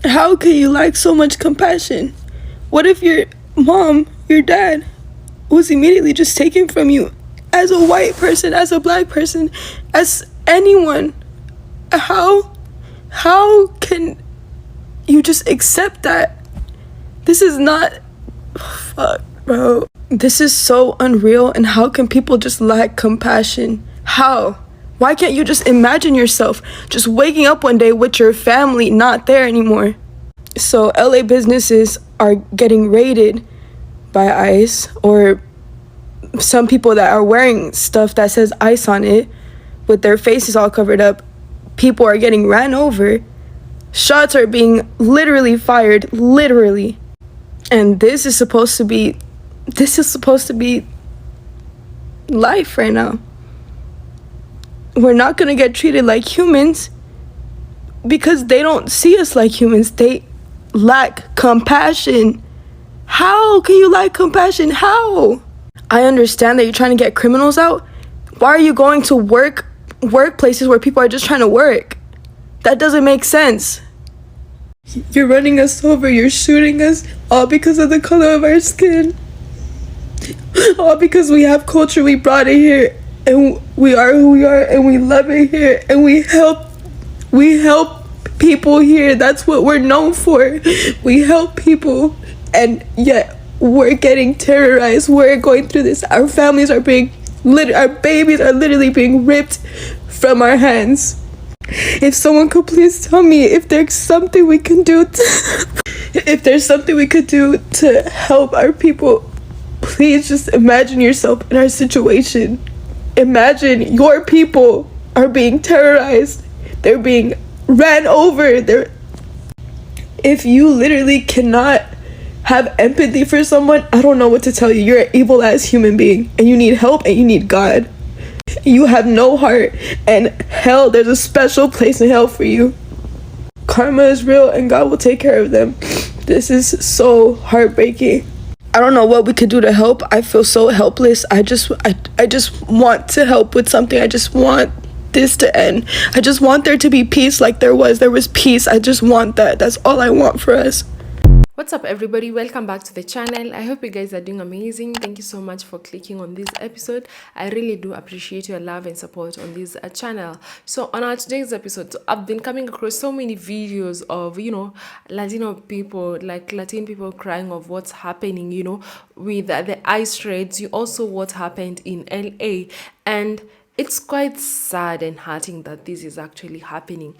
How can you lack so much compassion? What if your mom, your dad, was immediately just taken from you as a white person, as a black person, as anyone? How can you just accept that? This is not, fuck, bro. This is so unreal, and how can people just lack compassion? How? Why can't you just imagine yourself just waking up one day with your family not there anymore? So LA businesses are getting raided by ICE, or some people that are wearing stuff that says ICE on it with their faces all covered up. People are getting ran over. Shots are being literally fired, literally. And this is supposed to be life right now. We're not gonna get treated like humans because they don't see us like humans. They lack compassion. How can you lack compassion? How? I understand that you're trying to get criminals out. Why are you going to workplaces where people are just trying to work? That doesn't make sense. You're running us over, you're shooting us, all because of the color of our skin. All because we have culture, we brought it here, and we are who we are, and we love it here, and we help people here. That's what we're known for. We help people, and yet we're getting terrorized. We're going through this. Our families are our babies are literally being ripped from our hands. If someone could please tell me if there's something we can do to help our people, please just imagine yourself in our situation. Imagine your people are being terrorized. They're being ran over. If you literally cannot have empathy for someone, I don't know what to tell you. You're an evil ass human being, and you need help, and you need God. You have no heart, and hell, there's a special place in hell for you. Karma is real, and God will take care of them. This is so heartbreaking. I don't know what we could do to help. I feel so helpless. I just want to help with something. I just want this to end. I just want there to be peace like there was peace. I just want that. That's all I want for us. What's up, everybody? Welcome back to the channel. I hope you guys are doing amazing. Thank you so much for clicking on this episode. I really do appreciate your love and support on this channel. So on our today's episode, I've been coming across so many videos of Latino people, like Latin people, crying of what's happening with the ICE raids. You also what happened in LA, and it's quite sad and hurting that this is actually happening.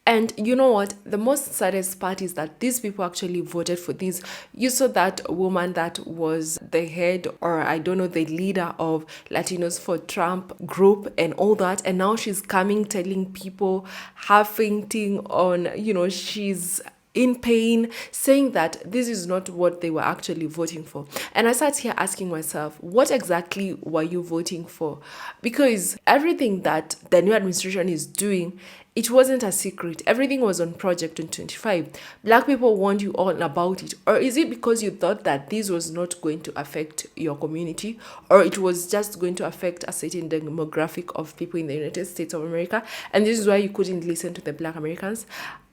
And you know what? The most saddest part is that these people actually voted for this. You saw that woman that was the head, or I don't know, the leader of Latinos for Trump group and all that. And now she's coming telling people, her fainting on, she's in pain, saying that this is not what they were actually voting for. And I sat here asking myself, what exactly were you voting for? Because everything that the new administration is doing, it wasn't a secret. Everything was on Project 2025. Black people warned you all about it. Or is it because you thought that this was not going to affect your community, or it was just going to affect a certain demographic of people in the United States of America, and this is why you couldn't listen to the Black Americans?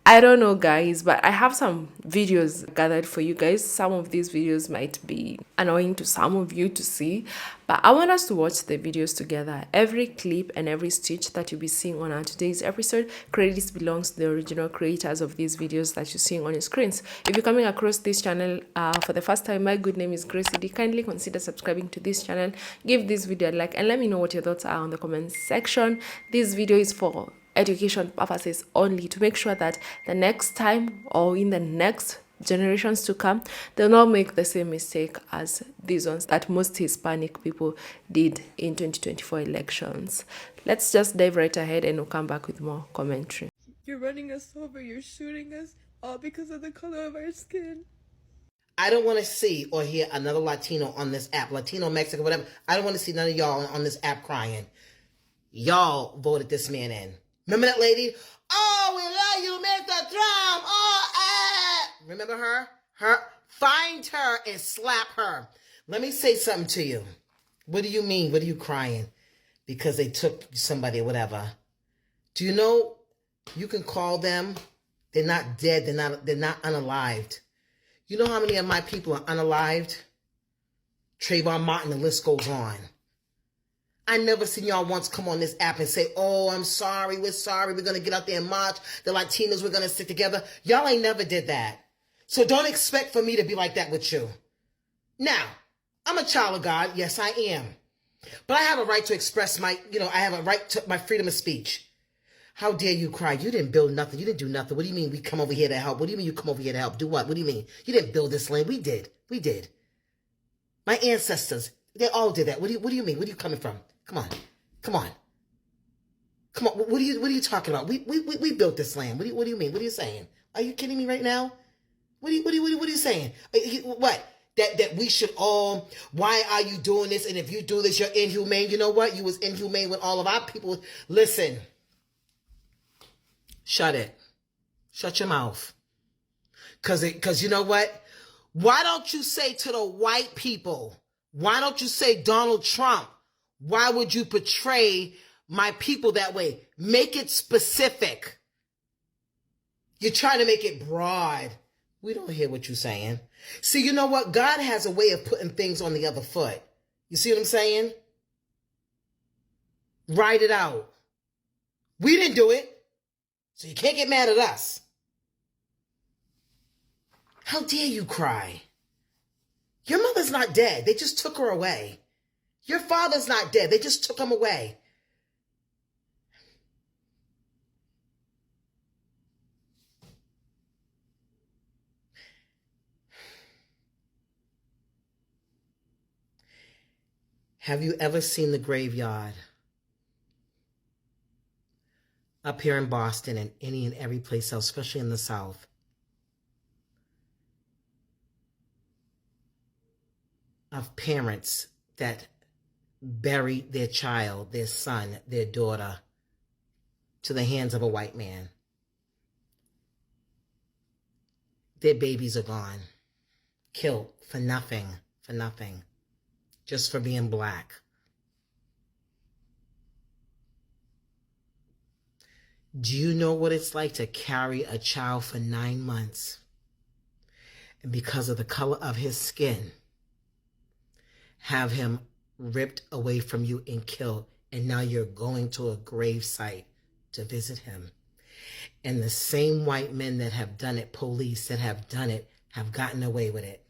I don't know, guys, but I have some videos gathered for you guys. Some of these videos might be annoying to some of you to see, but I want us to watch the videos together. Every clip and every stitch that you'll be seeing on our today's episode, credits belongs to the original creators of these videos that you're seeing on your screens. If you're coming across this channel for the first time, my good name is Gracie D. Kindly consider subscribing to this channel, give this video a like, and let me know what your thoughts are on the comment section. This video is for education purposes only, to make sure that the next time or in the next generations to come, they'll not make the same mistake as these ones that most Hispanic people did in 2024 elections. Let's just dive right ahead, and we'll come back with more commentary. You're running us over, you're shooting us, all because of the color of our skin. I don't want to see or hear another Latino on this app, Latino, Mexico, whatever. I don't want to see none of y'all on this app crying. Y'all voted this man in. Remember that lady? Oh, we love you, Mr. Trump. Oh, remember her? Find her and slap her. Let me say something to you. What do you mean? What are you crying? Because they took somebody or whatever. Do you know you can call them They're not dead. They're not unalived. You know how many of my people are unalived? Trayvon Martin, the list goes on. I never seen y'all once come on this app and say, oh, I'm sorry, we're sorry, we're going to get out there and march, the Latinos, we're going to stick together. Y'all ain't never did that. So don't expect for me to be like that with you. Now, I'm a child of God. Yes, I am. But I have a right to express I have a right to my freedom of speech. How dare you cry? You didn't build nothing. You didn't do nothing. What do you mean we come over here to help? What do you mean you come over here to help? Do what? What do you mean? You didn't build this land. We did. We did. My ancestors, they all did that. What do you mean? Where are you coming from? Come on. Come on. Come on. What are you talking about? We built this land. What do you mean? What are you saying? Are you kidding me right now? What are you saying? What? That we should all, why are you doing this? And if you do this, you're inhumane. You know what? You was inhumane with all of our people. Listen. Shut it. Shut your mouth. Cause you know what? Why don't you say to the white people, why don't you say Donald Trump? Why would you portray my people that way? Make it specific. You're trying to make it broad. We don't hear what you're saying. See, you know what? God has a way of putting things on the other foot. You see what I'm saying? Write it out. We didn't do it. So you can't get mad at us. How dare you cry? Your mother's not dead. They just took her away. Your father's not dead. They just took him away. Have you ever seen the graveyard up here in Boston and any and every place else, especially in the South? Of parents that bury their child, their son, their daughter to the hands of a white man. Their babies are gone, killed for nothing, just for being black. Do you know what it's like to carry a child for 9 months and because of the color of his skin, have him ripped away from you and killed, and now you're going to a grave site to visit him? And the same white men that have done it, police that have done it, have gotten away with it.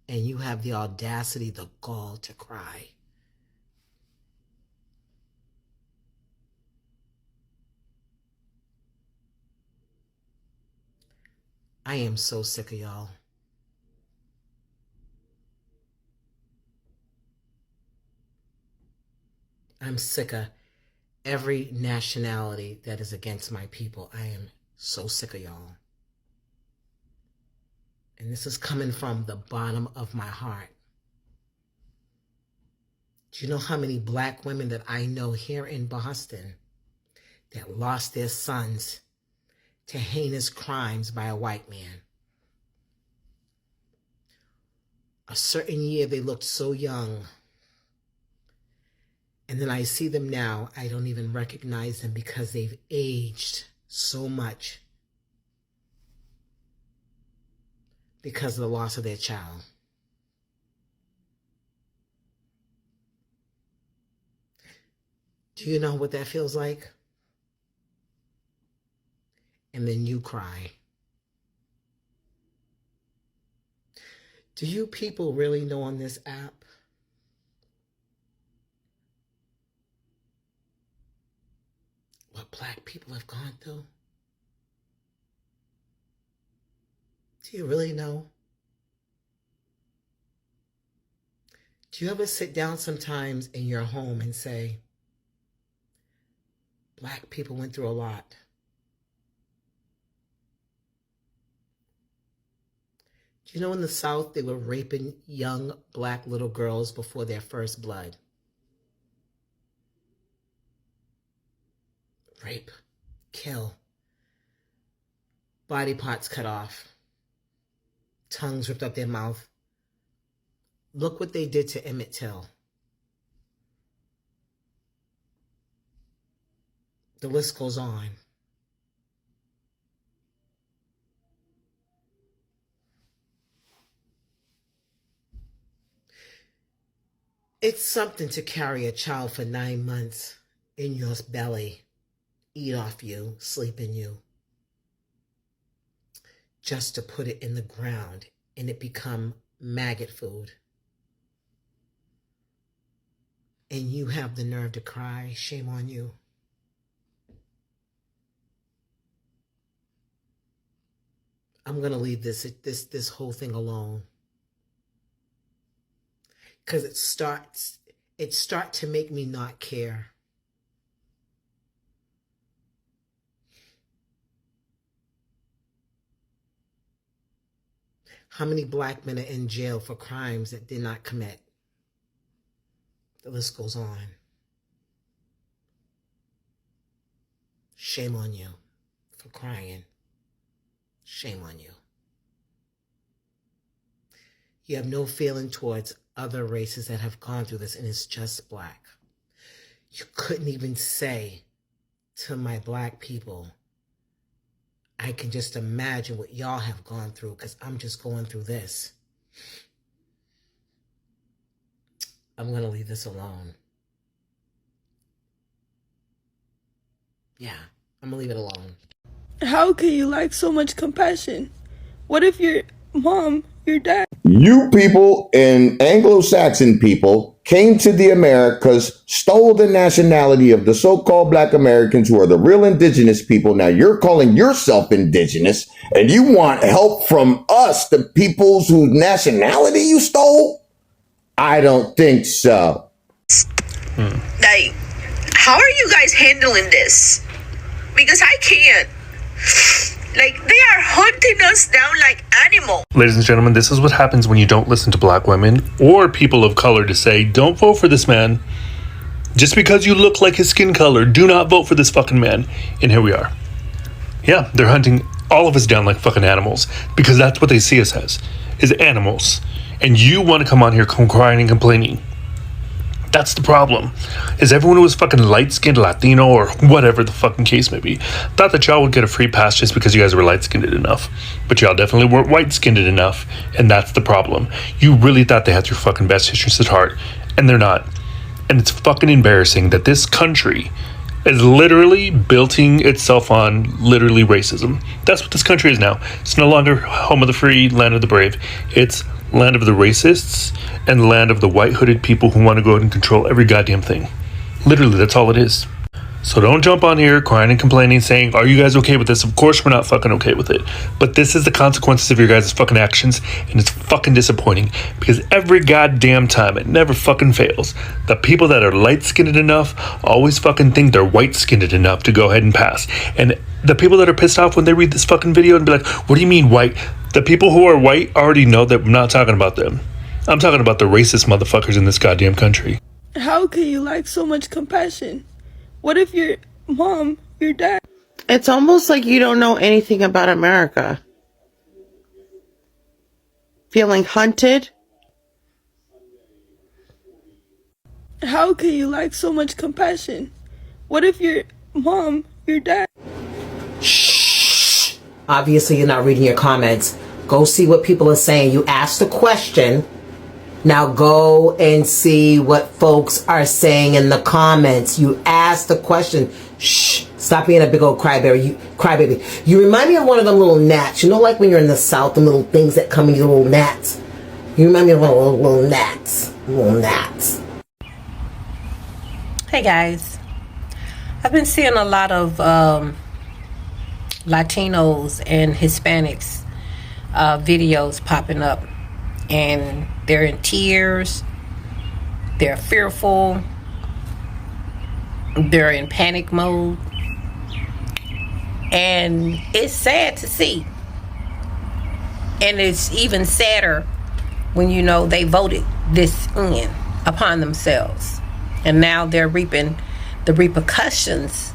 And you have the audacity, the gall to cry. I am so sick of y'all. I'm sick of every nationality that is against my people. I am so sick of y'all. And this is coming from the bottom of my heart. Do you know how many black women that I know here in Boston that lost their sons to heinous crimes by a white man? A certain year they looked so young. And then I see them now, I don't even recognize them because they've aged so much because of the loss of their child. Do you know what that feels like? And then you cry. Do you people really know on this app what black people have gone through? Do you really know? Do you ever sit down sometimes in your home and say, black people went through a lot? Do you know in the South they were raping young black little girls before their first blood? Rape, kill, body parts cut off, tongues ripped up their mouth. Look what they did to Emmett Till. The list goes on. It's something to carry a child for 9 months in your belly, eat off you, sleep in you, just to put it in the ground and it become maggot food. And you have the nerve to cry. Shame on you. I'm going to leave this whole thing alone. Because it starts to make me not care. How many black men are in jail for crimes that did not commit? The list goes on. Shame on you for crying. Shame on you. You have no feeling towards other races that have gone through this, and it's just black. You couldn't even say to my black people, I can just imagine what y'all have gone through because I'm just going through this. I'm going to leave this alone. Yeah, I'm going to leave it alone. How can you lack so much compassion? What if your mom, your dad... You people and Anglo-Saxon people came to the Americas, stole the nationality of the so-called Black Americans who are the real indigenous people. Now you're calling yourself indigenous and you want help from us, the peoples whose nationality you stole? I don't think so. Like, how are you guys handling this? Because I can't. Like, they are hunting us down like animals. Ladies and gentlemen, this is what happens when you don't listen to black women or people of color to say, don't vote for this man. Just because you look like his skin color, do not vote for this fucking man. And here we are. Yeah, they're hunting all of us down like fucking animals because that's what they see us as, is animals. And you want to come on here crying and complaining. That's the problem, is everyone who was fucking light-skinned Latino or whatever the fucking case may be thought that y'all would get a free pass just because you guys were light-skinned enough. But y'all definitely weren't white-skinned enough, and that's the problem. You really thought they had your fucking best interests at heart, and they're not. And it's fucking embarrassing that this country is literally building itself on literally racism. That's what this country is now. It's no longer home of the free, land of the brave. It's land of the racists and land of the white hooded people who want to go ahead and control every goddamn thing. Literally, that's all it is. So don't jump on here crying and complaining saying, are you guys okay with this? Of course we're not fucking okay with it. But this is the consequences of your guys' fucking actions, and it's fucking disappointing because every goddamn time, it never fucking fails, the people that are light-skinned enough always fucking think they're white-skinned enough to go ahead and pass. And the people that are pissed off when they read this fucking video and be like, what do you mean white? The people who are white already know that I'm not talking about them. I'm talking about the racist motherfuckers in this goddamn country. How can you lack so much compassion? What if your mom, your dad... It's almost like you don't know anything about America. Feeling hunted? How can you lack so much compassion? What if your mom, your dad... Shh. Obviously, you're not reading your comments. Go see what people are saying. You asked a question. Now go and see what folks are saying in the comments. You asked the question. Shh. Stop being a big old crybaby. You remind me of one of them little gnats. You know, like when you're in the South, the little things that come in your little gnats. You remind me of one of those little gnats. Little gnats. Hey guys. I've been seeing a lot of Latinos and Hispanics videos popping up. And they're in tears, they're fearful, they're in panic mode, and it's sad to see. And it's even sadder when you know they voted this in upon themselves, and now they're reaping the repercussions,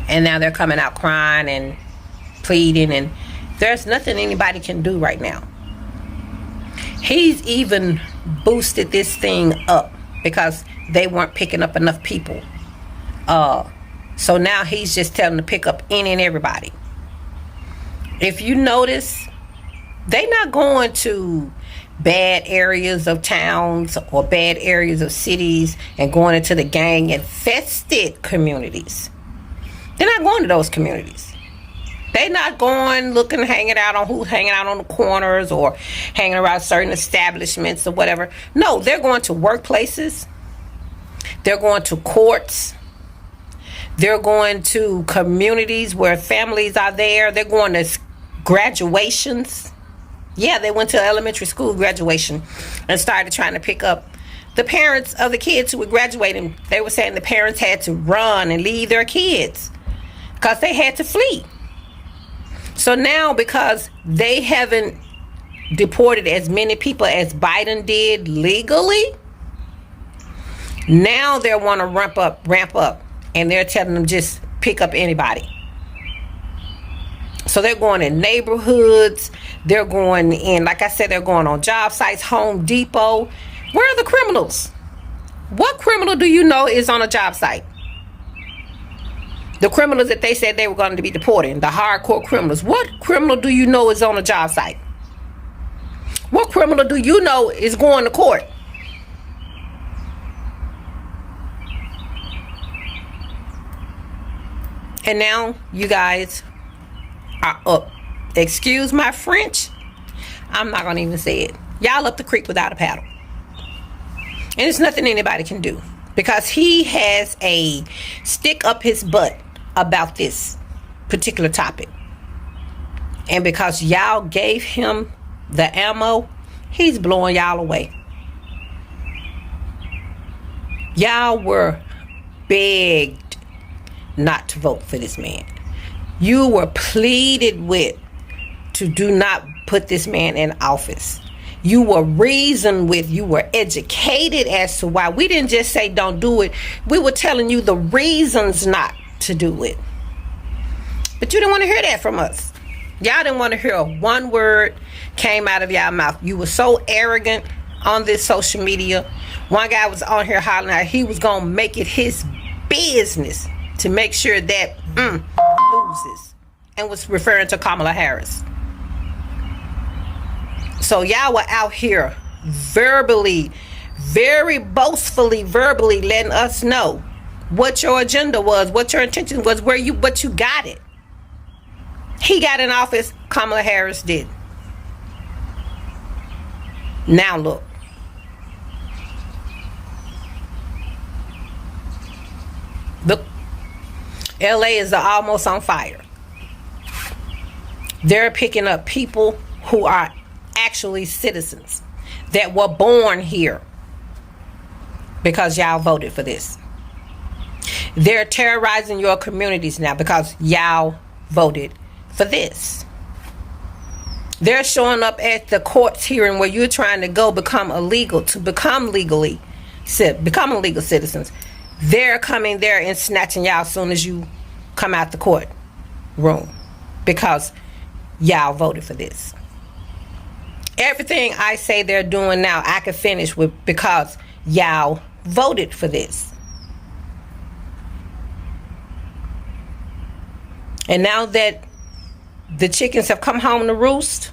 and now they're coming out crying and pleading, and there's nothing anybody can do right now. He's even boosted this thing up because they weren't picking up enough people. So now he's just telling them to pick up any and everybody. If you notice, they're not going to bad areas of towns or bad areas of cities and going into the gang infested communities. They're not going to those communities. They're not going looking, hanging out on the corners or hanging around certain establishments or whatever. No, they're going to workplaces. They're going to courts. They're going to communities where families are there. They're going to graduations. Yeah, they went to elementary school graduation and started trying to pick up the parents of the kids who were graduating. They were saying the parents had to run and leave their kids because they had to flee. So now, because they haven't deported as many people as Biden did legally, now they want to ramp up, and they're telling them just pick up anybody. So they're going in neighborhoods. They're going in, like I said, they're going on job sites, Home Depot. Where are the criminals? What criminal do you know is on a job site? The criminals that they said they were going to be deporting, the hardcore criminals. What criminal do you know is on a job site? What criminal do you know is going to court? And now you guys are up. Excuse my French. I'm not going to even say it. Y'all up the creek without a paddle. And there's nothing anybody can do. Because he has a stick up his butt about this particular topic. And because y'all gave him the ammo, he's blowing y'all away. Y'all were begged not to vote for this man. You were pleaded with to do not put this man in office. You were reasoned with, you were educated as to why. We didn't just say don't do it. We were telling you the reasons not to do it. But you didn't want to hear that from us. Y'all didn't want to hear one word came out of y'all mouth. You were so arrogant on this social media. One guy was on here hollering out he was going to make it his business to make sure that loses, and was referring to Kamala Harris. So y'all were out here verbally, very boastfully verbally letting us know what your agenda was, what your intention was, but you got it. He got in office, Kamala Harris did. Now look. Look, LA is almost on fire. They're picking up people who are actually citizens that were born here because y'all voted for this. They're terrorizing your communities now because y'all voted for this. They're showing up at the courts hearing where you're trying to go become illegal, to become legal citizens. They're coming there and snatching y'all as soon as you come out the court room because y'all voted for this. Everything I say they're doing now, I can finish with because y'all voted for this. And now that the chickens have come home to roost,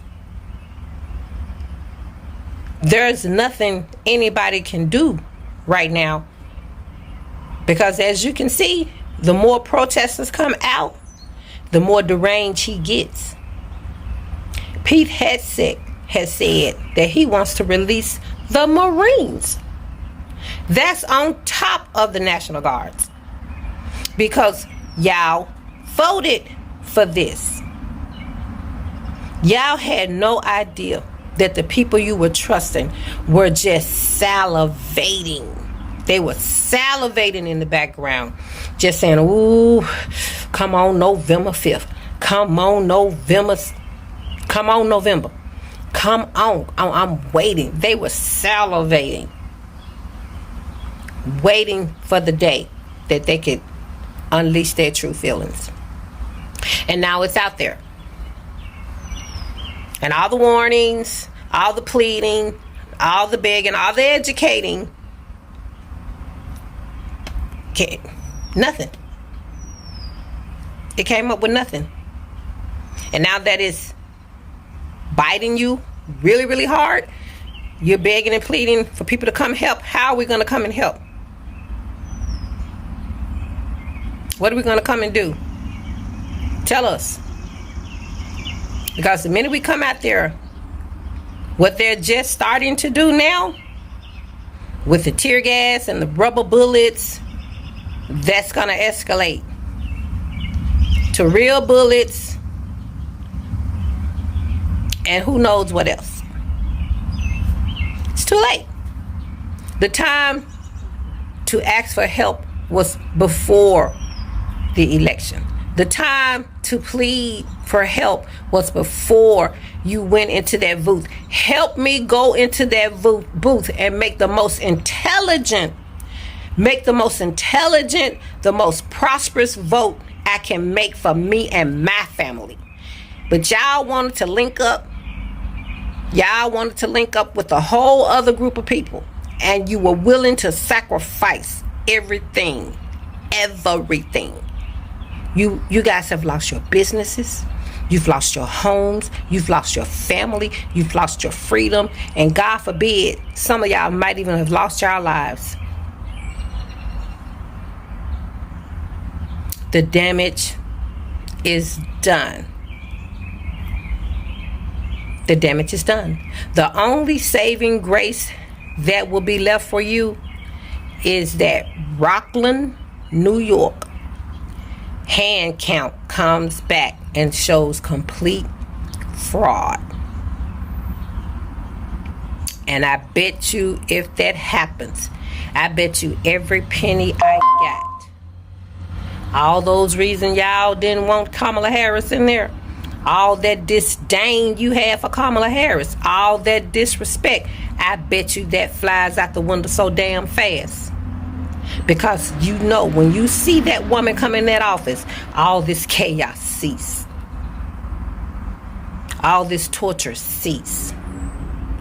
there's nothing anybody can do right now. Because as you can see, the more protesters come out, the more deranged he gets. Pete Hegseth has said that he wants to release the Marines. That's on top of the National Guards. Because y'all voted for this. Y'all had no idea that the people you were trusting were just salivating. They were salivating in the background, just saying, ooh, come on November 5th. Come on November. Come on November. Come on. I'm waiting. They were salivating, waiting for the day that they could unleash their true feelings. And now it's out there. And all the warnings, all the pleading, all the begging, all the educating, nothing. It came up with nothing. And now that it's biting you really, really hard, You're begging and pleading for people to come help. How are we going to come and help? What are we going to come and do? Tell us. Because the minute we come out there, what they're just starting to do now, with the tear gas and the rubber bullets, that's going to escalate to real bullets and who knows what else. It's too late. The time to ask for help was before the election. The time to plead for help was before you went into that booth. Help me go into that booth and make the most intelligent, the most prosperous vote I can make for me and my family. But y'all wanted to link up. Y'all wanted to link up with a whole other group of people. And you were willing to sacrifice everything. You guys have lost your businesses. You've lost your homes. You've lost your family. You've lost your freedom. And God forbid, some of y'all might even have lost your lives. The damage is done. The damage is done. The only saving grace that will be left for you is that Rockland, New York hand count comes back and shows complete fraud. And I bet you if that happens, I bet you every penny I got, all those reasons y'all didn't want Kamala Harris in there, all that disdain you have for Kamala Harris, all that disrespect, I bet you that flies out the window so damn fast. Because you know, when you see that woman come in that office, all this chaos cease. All this torture cease.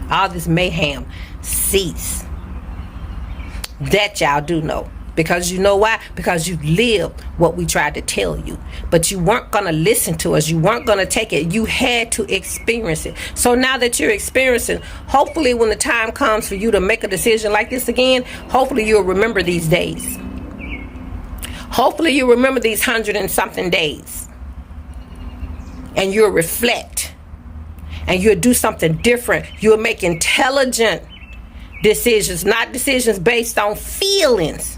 All this mayhem cease. That y'all do know. Because you know why? Because you lived what we tried to tell you. But you weren't going to listen to us. You weren't going to take it. You had to experience it. So now that you're experiencing, hopefully when the time comes for you to make a decision like this again, hopefully you'll remember these days. Hopefully you'll remember these 100 and something days. And you'll reflect. And you'll do something different. You'll make intelligent decisions, not decisions based on feelings.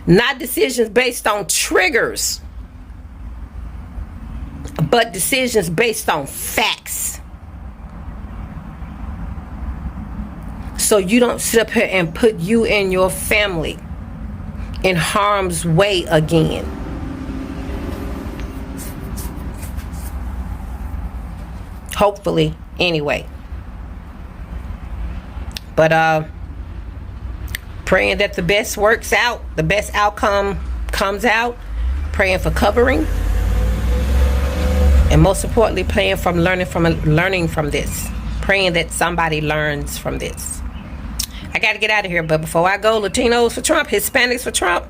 Not decisions based on triggers, but decisions based on facts. So you don't sit up here and put you and your family in harm's way again. Hopefully, anyway. But praying that the best works out, the best outcome comes out, praying for covering, and most importantly, learning from this, praying that somebody learns from this. I got to get out of here, but before I go, Latinos for Trump, Hispanics for Trump,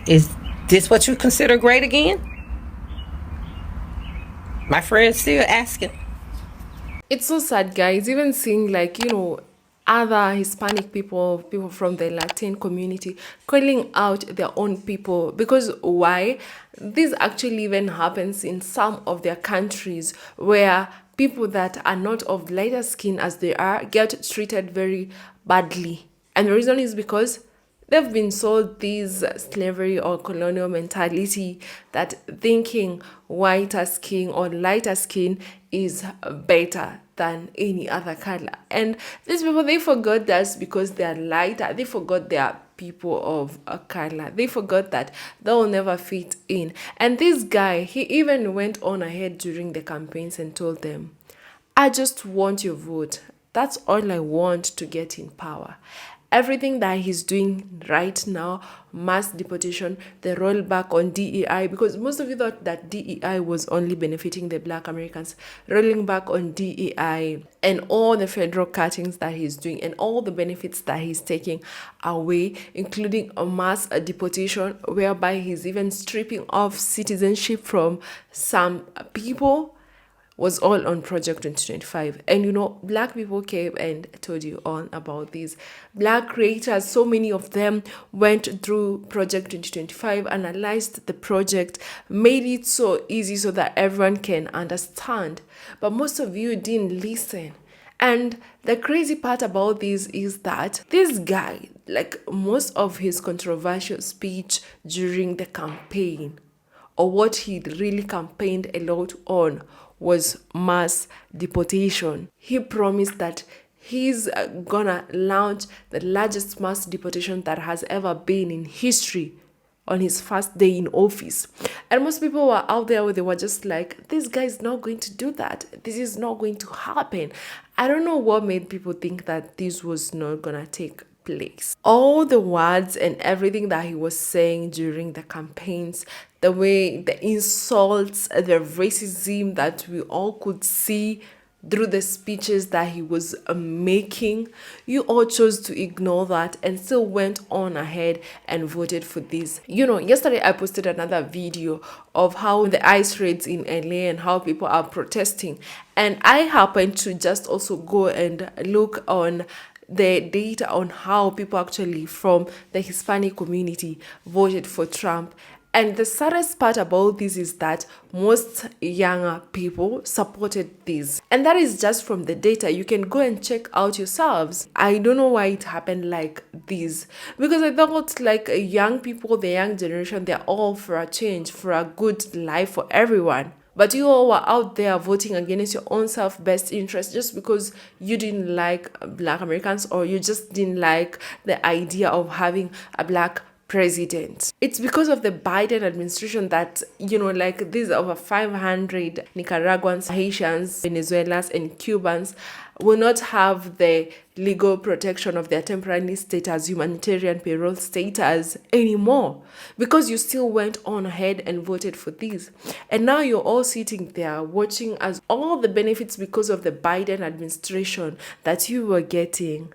is this what you consider great again? My friend's still asking. It's so sad, guys, even seeing other Hispanic people from the Latin community calling out their own people. Because why? This actually even happens in some of their countries where people that are not of lighter skin as they are get treated very badly. And the reason is because they've been sold this slavery or colonial mentality that thinking whiter skin or lighter skin is better than any other color. And these people, they forgot that because they are lighter, they forgot they are people of a color. They forgot that they will never fit in. And this guy, he even went on ahead during the campaigns and told them, I just want your vote. That's all I want to get in power. Everything that he's doing right now, mass deportation, the rollback on DEI, because most of you thought that DEI was only benefiting the Black Americans, rolling back on DEI and all the federal cuttings that he's doing and all the benefits that he's taking away, including a mass deportation, whereby he's even stripping off citizenship from some people. was all on Project 2025. And Black people came and told you all about this. Black creators, so many of them went through Project 2025, analyzed the project, made it so easy so that everyone can understand. But most of you didn't listen. And the crazy part about this is that this guy, like most of his controversial speech during the campaign, or what he really campaigned a lot on, was mass deportation. He promised that he's gonna launch the largest mass deportation that has ever been in history on his first day in office. And most people were out there where they were just like, this guy is not going to do that. This is not going to happen. I don't know what made people think that this was not gonna take place. All the words and everything that he was saying during the campaigns, the way, the insults, the racism that we all could see through the speeches that he was making, you all chose to ignore that and still went on ahead and voted for this. Yesterday I posted another video of how the ICE raids in LA and how people are protesting, and I happened to just also go and look on the data on how people actually from the Hispanic community voted for Trump. And the saddest part about this is that most younger people supported this. And that is just from the data. You can go and check out yourselves. I don't know why it happened like this. Because I thought like young people, the young generation, they're all for a change, for a good life for everyone. But you all were out there voting against your own self-best interest just because you didn't like Black Americans, or you just didn't like the idea of having a Black president. It's because of the Biden administration that, like these over 500 Nicaraguans, Haitians, Venezuelans, and Cubans will not have the legal protection of their temporary status, humanitarian payroll status anymore, because you still went on ahead and voted for this. And now you're all sitting there watching as all the benefits because of the Biden administration that you were getting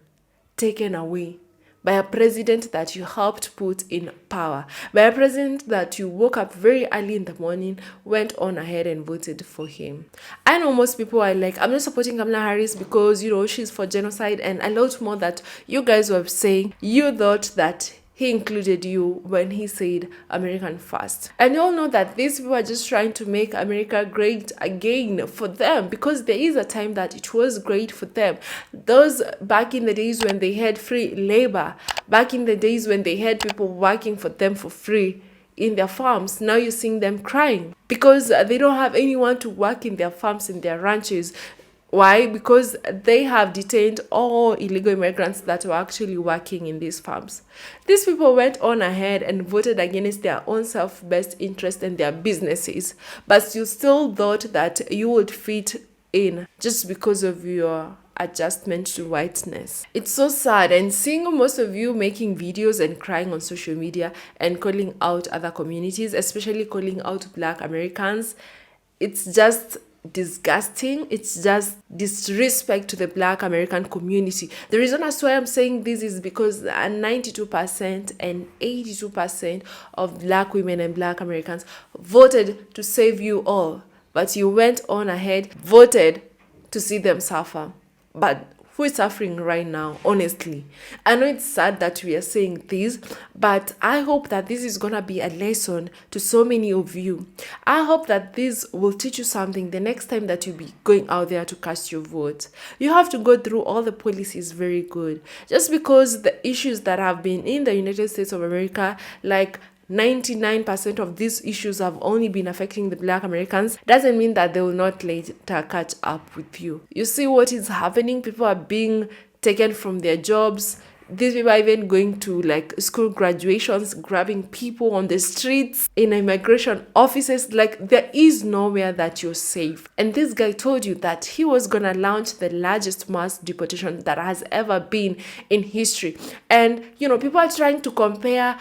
taken away by a president that you helped put in power, by a president that you woke up very early in the morning, went on ahead and voted for him. I know most people are like, I'm not supporting Kamala Harris because, she's for genocide, and a lot more that you guys were saying. You thought that he included you when he said American first. And you all know that these people are just trying to make America great again for them, because there is a time that it was great for them. Those back in the days when they had free labor, back in the days when they had people working for them for free in their farms, now you're seeing them crying because they don't have anyone to work in their farms, in their ranches. Why? Because they have detained all illegal immigrants that were actually working in these farms. These people went on ahead and voted against their own self-best interest and their businesses, but you still thought that you would fit in just because of your adjustment to whiteness. It's so sad, and seeing most of you making videos and crying on social media and calling out other communities, especially calling out Black Americans, it's just disgusting. It's just disrespect to the Black American community. The reason as to why I'm saying this is because 92% and 82% of Black women and Black Americans voted to save you all, but you went on ahead, voted to see them suffer. But who is suffering right now, honestly? I know it's sad that we are saying this, but I hope that this is gonna be a lesson to so many of you. I hope that this will teach you something the next time that you be going out there to cast your vote. You have to go through all the policies very good. Just because the issues that have been in the United States of America, like 99% of these issues have only been affecting the Black Americans, doesn't mean that they will not later catch up with you. You see what is happening? People are being taken from their jobs. These people are even going to like school graduations, grabbing people on the streets, in immigration offices. Like, there is nowhere that you're safe. And this guy told you that he was gonna launch the largest mass deportation that has ever been in history. And people are trying to compare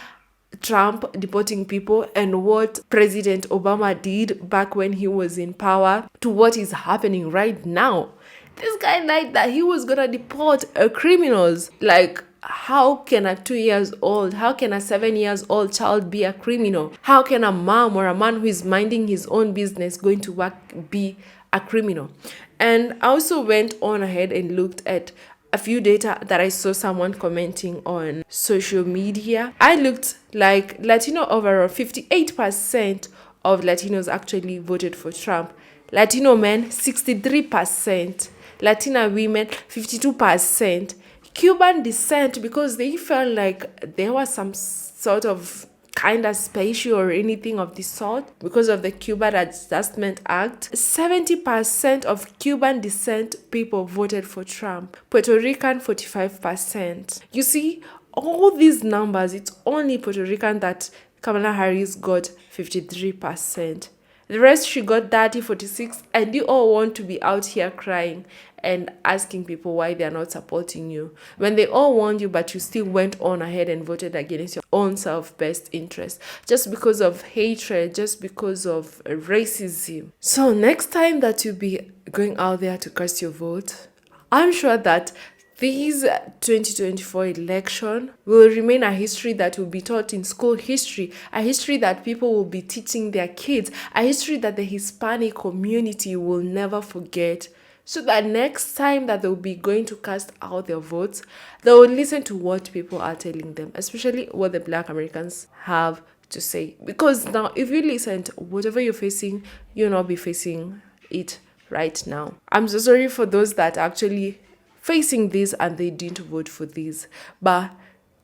Trump deporting people and what President Obama did back when he was in power to what is happening right now. This guy lied that he was gonna deport criminals. Like, how can a 2 years old, how can a 7 years old child be a criminal? How can a mom or a man who is minding his own business going to work be a criminal. And I also went on ahead and looked at a few data that I saw someone commenting on social media. I looked like Latino overall, 58% of Latinos actually voted for Trump. Latino men, 63%. Latina women, 52%. Cuban descent, because they felt like there was some sort of kind of special or anything of the sort because of the Cuban Adjustment Act. 70% of Cuban descent people voted for Trump. Puerto Rican, 45%. You see, all these numbers, it's only Puerto Rican that Kamala Harris got 53%. The rest, she got 30, 46, and you all want to be out here crying and asking people why they are not supporting you when they all want you, but you still went on ahead and voted against your own self-best interest just because of hatred, just because of racism. So next time that you be going out there to cast your vote, I'm sure that this 2024 election will remain a history that will be taught in school history, a history that people will be teaching their kids, a history that the Hispanic community will never forget. So that next time that they'll be going to cast out their votes, they will listen to what people are telling them, especially what the Black Americans have to say. Because now, if you listen to whatever you're facing, you'll not be facing it right now. I'm so sorry for those that actually facing this and they didn't vote for this, but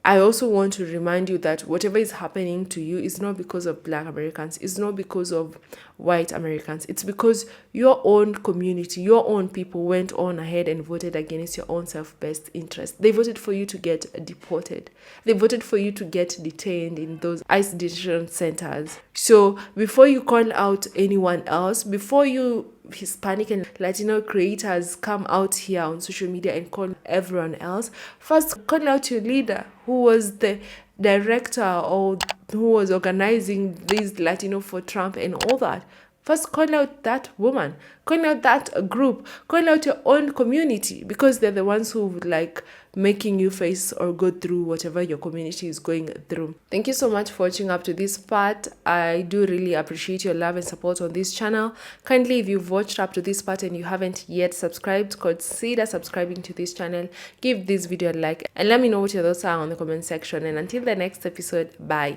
I also want to remind you that whatever is happening to you is not because of Black Americans, it's not because of white Americans, it's because your own community, your own people went on ahead and voted against your own self-best interest. They voted for you to get deported. They voted for you to get detained in those ICE detention centers. So before you call out anyone else, before you Hispanic and Latino creators come out here on social media and call everyone else, first call out your leader who was the director or who was organizing this Latino for Trump and all that. First call out that woman, call out that group, call out your own community, because they're the ones who like making you face or go through whatever your community is going through. Thank you so much for watching up to this part. I do really appreciate your love and support on this channel. Kindly, if you've watched up to this part and you haven't yet subscribed, consider subscribing to this channel. Give this video a like and let me know what your thoughts are on the comment section. And until the next episode, bye.